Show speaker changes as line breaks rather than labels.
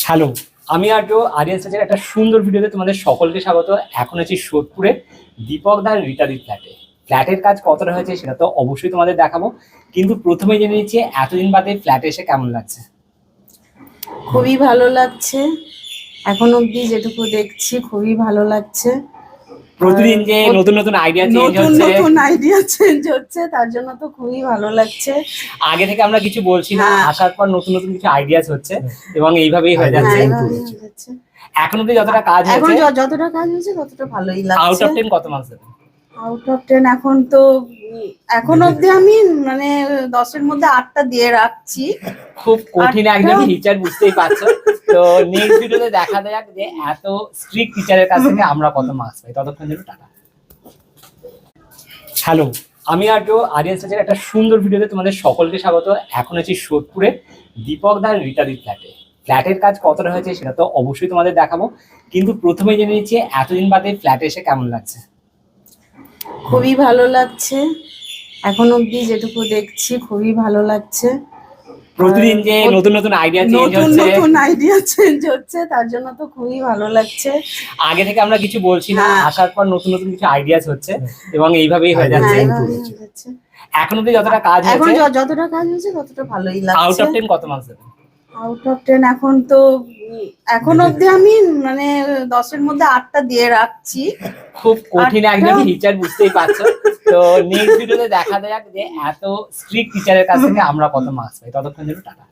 Hello, আমি আর্য আরিয়ান সার্চের একটা সুন্দর ভিডিওতে তোমাদের সকলকে স্বাগত। এখন আছি সোদপুরে দীপক দার রিতাদির ফ্ল্যাটে। ফ্ল্যাটের কাজ কতটা হয়েছে সেটা তো অবশ্যই তোমাদের দেখাবো, কিন্তু প্রথমে জেনে নিচ্ছি এতদিন বাদে ফ্ল্যাটে এসে কেমন লাগছে।
খুবই ভালো লাগছে, এখন অবধি যেটুকু দেখছি খুবই ভালো লাগছে।
প্রতিদিন যে নতুন নতুন আইডিয়া চেঞ্জ হচ্ছে,
নতুন আইডিয়া চেঞ্জ হচ্ছে, তার জন্য তো খুবই ভালো লাগছে।
আগে থেকে আমরা কিছু বলছি না,
হ্যাঁ।
আসার পর নতুন নতুন কিছু আইডিয়াস হচ্ছে এবং এইভাবেই হয়ে যাচ্ছে।
হ্যাঁ, এভাবেই হয়ে যাচ্ছে।
এখন অব্দি যতটা কাজ
এখন
হয়েছে,
যতটা কাজ হয়েছে ততটা ভালোই
আউট
লাগছে।
অফ 10 কত মার্কস দেবেন?
আউট অফ 10 এখন তো এখন অবধি আমি মানে 10-এর মধ্যে 8টা দিয়ে রাখছি।
খুব কঠিন
আটটা?
একজন টিচার, বুঝতেই পারছো। তো নেক্সট ভিডিওতে দেখা যাক যে এত স্ট্রিক্ট টিচারের কাছ থেকে আমরা কত মার্কস পাই। ততক্ষণ জন্য টাটা। হ্যালো, আমি আর্য আরিয়ান সার্চের একটা সুন্দর ভিডিওতে তোমাদের সকলকে স্বাগত। এখন আছি সোদপুরে দীপক দার রিতাদির ফ্ল্যাটে। ফ্ল্যাটের কাজ কতটা হয়েছে সেটা তো অবশ্যই তোমাদের দেখাবো, কিন্তু প্রথমে জেনে নিচ্ছি এতদিন বাদে ফ্ল্যাটে এসে কেমন লাগছে।
খুবই ভালো লাগছে, এখন অবধি যেটুকু দেখছি খুবই ভালো লাগছে।
প্রতিদিন যে নতুন নতুন আইডিয়া চেঞ্জ হচ্ছে,
নতুন আইডিয়া চেঞ্জ হচ্ছে, তার জন্য তো খুবই ভালো লাগছে।
আগে থেকে আমরা কিছু বলছি না,
হ্যাঁ।
আসার পর নতুন নতুন কিছু আইডিয়াস হচ্ছে এবং এইভাবেই হয়ে
হ্যাঁ,
যাচ্ছে।
এভাবেই হয়ে যাচ্ছে।
এখন অব্দি যতটা কাজ
এখন
হয়েছে,
যতটা কাজ হয়েছে ততটা ভালোই
আউট
লাগছে।
অফ 10 কত মার্কস দেবেন?
আউট অফ 10 এখন তো এখন অবধি আমি মানে 10-এর মধ্যে 8টা দিয়ে রাখছি।
খুব কঠিন
আটটা?
একজন টিচার, বুঝতেই পারছো। তো নেক্সট ভিডিওতে দেখা যাক যে এত স্ট্রিক্ট টিচারের কাছ থেকে আমরা কত মার্কস পাই। ততক্ষণ জন্য টাটা।